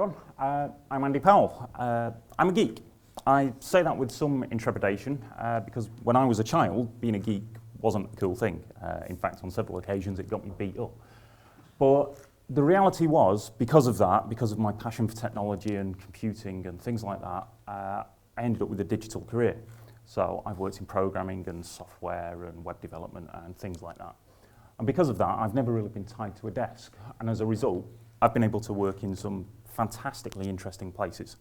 everyone. I'm Andy Powell. I'm a geek. I say that with some intrepidation because when I was a child, being a geek wasn't a cool thing. In fact, on several occasions, it got me beat up. But the reality was, because of that, because of my passion for technology and computing and things like that, I ended up with a digital career. So I've worked in programming and software and web development and things like that. And because of that, I've never really been tied to a desk. And as a result, I've been able to work in some fantastically interesting places.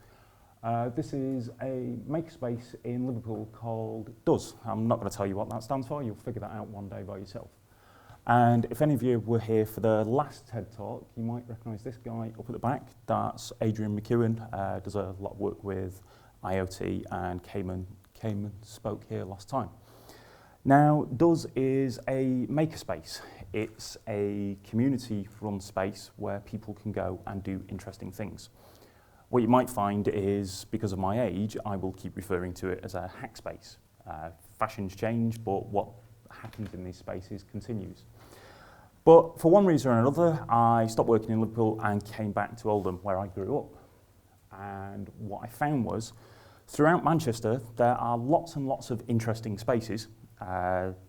This is a makerspace in Liverpool called DOES. I'm not going to tell you what that stands for. You'll figure that out one day by yourself. And if any of you were here for the last TED Talk, you might recognise this guy up at the back. That's Adrian McEwen. Does a lot of work with IoT, and Cayman spoke here last time. Now, DOES is a makerspace. It's a community-run space where people can go and do interesting things. What you might find is, because of my age, I will keep referring to it as a hack space. Fashions change, but what happens in these spaces continues. But for one reason or another, I stopped working in Liverpool and came back to Oldham, where I grew up. And what I found was, throughout Manchester, there are lots and lots of interesting spaces.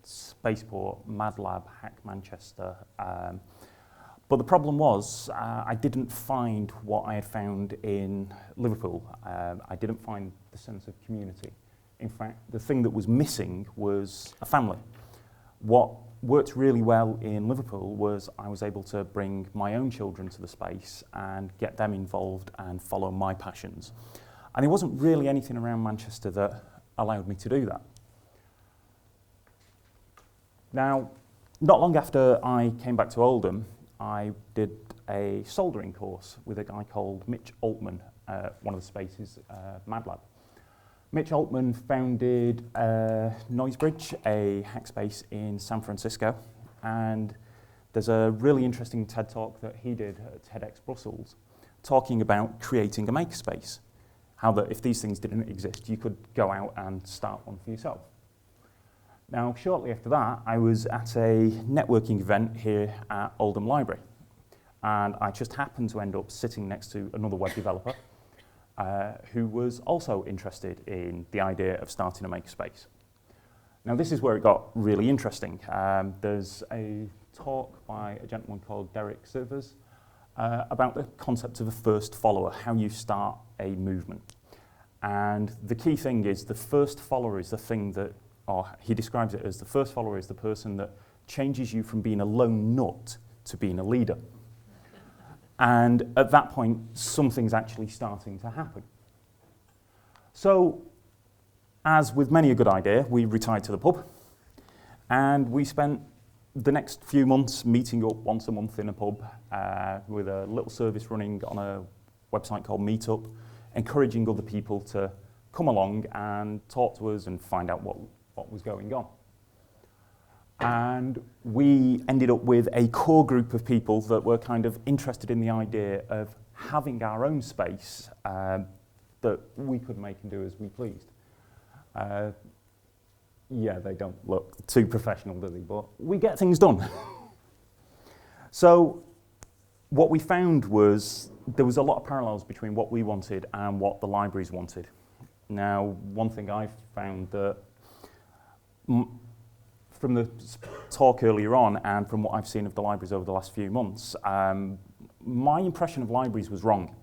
Spaceport, Mad Lab, Hack Manchester. But the problem was, I didn't find what I had found in Liverpool. I didn't find the sense of community. In fact, the thing that was missing was a family. What worked really well in Liverpool was I was able to bring my own children to the space and get them involved and follow my passions. And there wasn't really anything around Manchester that allowed me to do that. Now, not long after I came back to Oldham, I did a soldering course with a guy called Mitch Altman at one of the spaces, Mad Lab. Mitch Altman founded Noisebridge, a hack space in San Francisco, and there's a really interesting TED Talk that he did at TEDx Brussels talking about creating a makerspace, how that if these things didn't exist, you could go out and start one for yourself. Now, shortly after that, I was at a networking event here at Oldham Library, and I just happened to end up sitting next to another web developer who was also interested in the idea of starting a makerspace. Now, this is where it got really interesting. There's a talk by a gentleman called TedXOldham about the concept of a first follower, how you start a movement. And the key thing is the first follower is the thing that, or he describes it as the first follower is the person that changes you from being a lone nut to being a leader. And at that point, something's actually starting to happen. So, as with many a good idea, we retired to the pub, and we spent the next few months meeting up once a month in a pub with a little service running on a website called Meetup, encouraging other people to come along and talk to us and find out what was going on. And we ended up with a core group of people that were kind of interested in the idea of having our own space that we could make and do as we pleased. Yeah, they don't look too professional, do they? But we get things done. So what we found was there was a lot of parallels between what we wanted and what the libraries wanted. Now, one thing I found that from the talk earlier on and from what I've seen of the libraries over the last few months, my impression of libraries was wrong.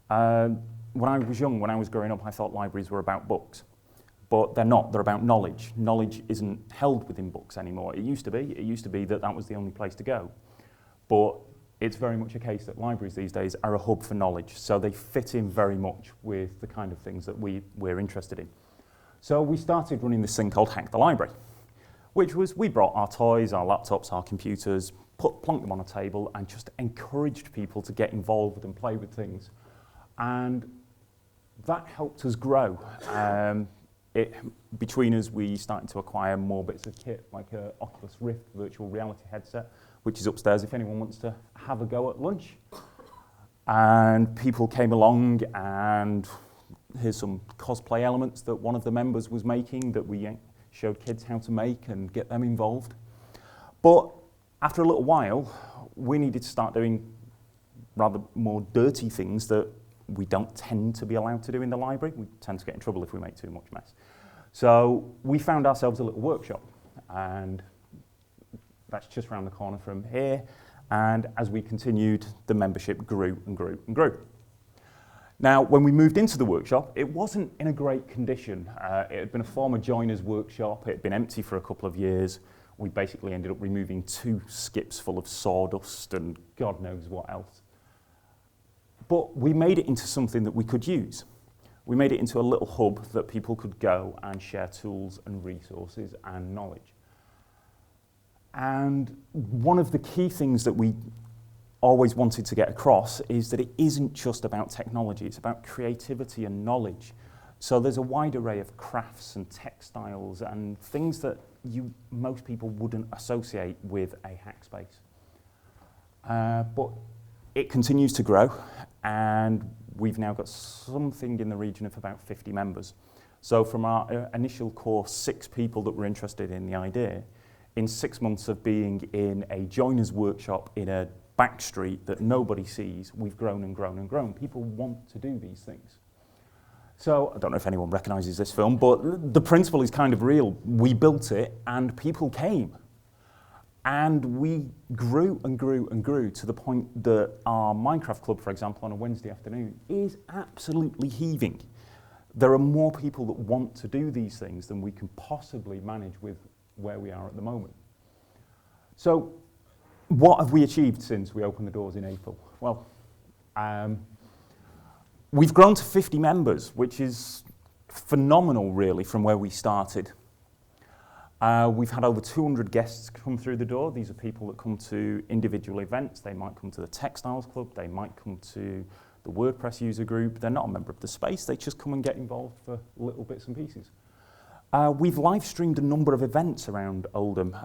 When I was young, when I was growing up, I thought libraries were about books. But they're not, they're about knowledge. Knowledge isn't held within books anymore. It used to be that that was the only place to go. But it's very much a case that libraries these days are a hub for knowledge, so they fit in very much with the kind of things that we're interested in. So we started running this thing called Hack the Library, which was we brought our toys, our laptops, our computers, plunked them on a table and just encouraged people to get involved and play with things. And that helped us grow. Between us, we started to acquire more bits of kit, like an Oculus Rift virtual reality headset, which is upstairs if anyone wants to have a go at lunch. And people came along, and here's some cosplay elements that one of the members was making that we showed kids how to make and get them involved. But after a little while, we needed to start doing rather more dirty things that we don't tend to be allowed to do in the library. We tend to get in trouble if we make too much mess. So we found ourselves a little workshop, and that's just around the corner from here. And as we continued, the membership grew and grew and grew. Now, when we moved into the workshop, it wasn't in a great condition. It had been a former joiner's workshop. It had been empty for a couple of years. We basically ended up removing 2 skips full of sawdust and God knows what else. But we made it into something that we could use. We made it into a little hub that people could go and share tools and resources and knowledge. And one of the key things that we always wanted to get across is that it isn't just about technology, it's about creativity and knowledge. So there's a wide array of crafts and textiles and things that most people wouldn't associate with a hack space. But it continues to grow, and we've now got something in the region of about 50 members. So from our initial core 6 people that were interested in the idea, in 6 months of being in a joiner's workshop in a back street that nobody sees, we've grown and grown and grown. People want to do these things. So I don't know if anyone recognises this film, but the principle is kind of real. We built it and people came. And we grew and grew and grew to the point that our Minecraft club, for example, on a Wednesday afternoon is absolutely heaving. There are more people that want to do these things than we can possibly manage with where we are at the moment. So what have we achieved since we opened the doors in April? Well, we've grown to 50 members, which is phenomenal, really, from where we started. We've had over 200 guests come through the door. These are people that come to individual events. They might come to the Textiles Club. They might come to the WordPress user group. They're not a member of the space. They just come and get involved for little bits and pieces. We've live streamed a number of events around Oldham.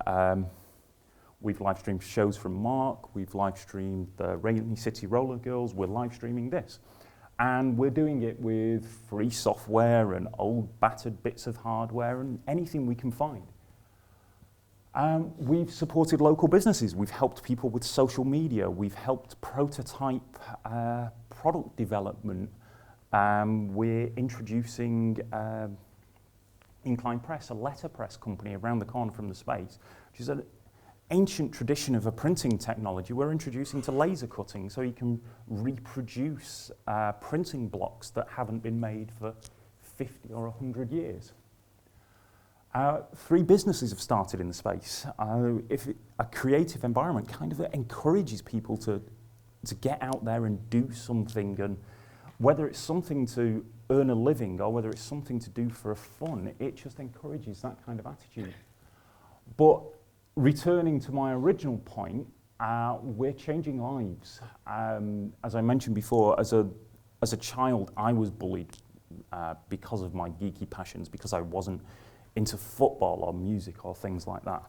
We've live streamed shows from Mark. We've live streamed the Rainy City Roller Girls. We're live streaming this. And we're doing it with free software and old battered bits of hardware and anything we can find. We've supported local businesses. We've helped people with social media. We've helped prototype product development. We're introducing Incline Press, a letterpress company around the corner from the space, which is an ancient tradition of a printing technology. We're introducing to laser cutting so you can reproduce printing blocks that haven't been made for 50 or 100 years. 3 businesses have started in the space. If a creative environment kind of encourages people to get out there and do something, and whether it's something to earn a living or whether it's something to do for fun, it just encourages that kind of attitude. But returning to my original point, we're changing lives. As I mentioned before, as a child, I was bullied because of my geeky passions, because I wasn't into football or music or things like that.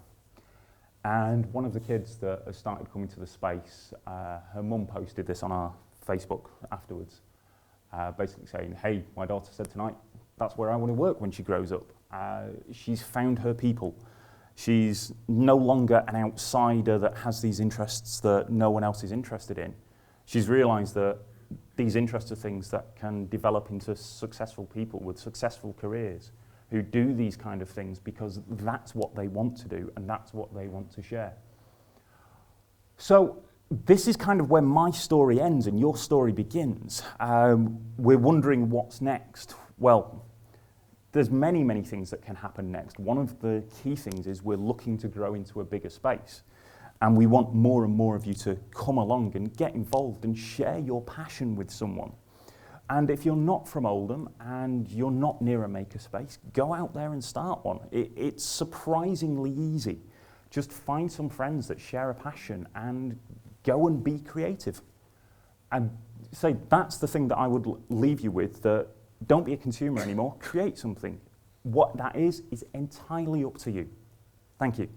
And one of the kids that has started coming to the space, her mum posted this on our Facebook afterwards, basically saying, hey, my daughter said tonight, that's where I want to work when she grows up. She's found her people. She's no longer an outsider that has these interests that no one else is interested in. She's realised that these interests are things that can develop into successful people with successful careers who do these kind of things because that's what they want to do and that's what they want to share. So this is kind of where my story ends and your story begins. We're wondering what's next. Well, there's many, many things that can happen next. One of the key things is we're looking to grow into a bigger space. And we want more and more of you to come along and get involved and share your passion with someone. And if you're not from Oldham and you're not near a makerspace, go out there and start one. It's surprisingly easy. Just find some friends that share a passion and go and be creative. And say that's the thing that I would leave you with, that don't be a consumer anymore, create something. What that is entirely up to you. Thank you.